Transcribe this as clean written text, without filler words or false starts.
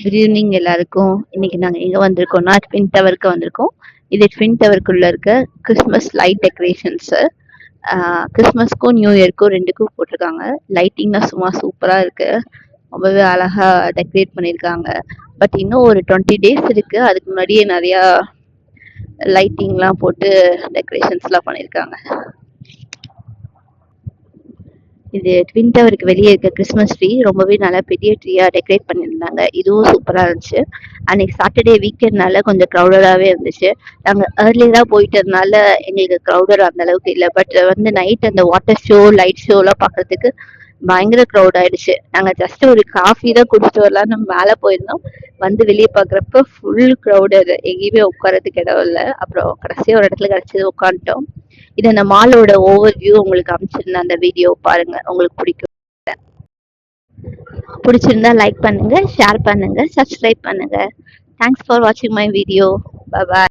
Good evening எல்லாருக்கும். இன்னைக்கு நாங்கள் எங்கே வந்திருக்கோம்னா ட்வின் டவருக்கு வந்திருக்கோம். இது ட்வின் டவருக்குள்ள இருக்க கிறிஸ்மஸ் லைட் டெக்கரேஷன்ஸு. கிறிஸ்மஸ்க்கும் நியூ இயர்க்கும் ரெண்டுக்கும் போட்டிருக்காங்க. லைட்டிங்லாம் சும்மா சூப்பராக இருக்கு. ரொம்பவே அழகா டெக்கரேட் பண்ணியிருக்காங்க. பட் இன்னும் ஒரு 20 days இருக்கு. அதுக்கு முன்னாடியே நிறையா லைட்டிங்லாம் போட்டு டெக்கரேஷன்ஸ்லாம் பண்ணியிருக்காங்க. இது ட்வின் டவருக்கு வெளியே இருக்க கிறிஸ்மஸ் ட்ரீ ரொம்பவே நல்லா பெரிய ட்ரீயா டெக்கரேட் பண்ணியிருந்தாங்க. இதுவும் சூப்பரா இருந்துச்சு. அன்னைக்கு சாட்டர்டே வீக்கெண்ட்னால கொஞ்சம் க்ரௌடடாகவே இருந்துச்சு. நாங்கள் ஏர்லியராக போயிட்டதுனால எங்களுக்கு க்ரௌடட் அந்த அளவுக்கு இல்லை. பட் வந்து நைட் அந்த வாட்டர் ஷோ லைட் ஷோலாம் பார்க்கறதுக்கு பயங்கர க்ரௌட் ஆயிடுச்சு. நாங்கள் ஜஸ்ட் ஒரு காஃபி தான் குடிச்சிட்டு வரலாம் நம்ம மேலே போயிருந்தோம். வந்து வெளியே பார்க்குறப்ப ஃபுல் க்ரௌடட், எங்கேயுமே உட்காரத்துக்கு இடம் இல்லை. அப்புறம் கடைசியாக ஒரு இடத்துல கிடச்சது உட்காந்துட்டோம். இது அந்த மாலோட ஓவர் வியூ உங்களுக்கு அமைச்சிருந்தேன். அந்த வீடியோ பாருங்க, உங்களுக்கு பிடிச்சிருந்தா லைக் பண்ணுங்க, ஷேர் பண்ணுங்க, சப்ஸ்கிரைப் பண்ணுங்க. தேங்க்ஸ் ஃபார் வாட்சிங் மை வீடியோ. பாய்.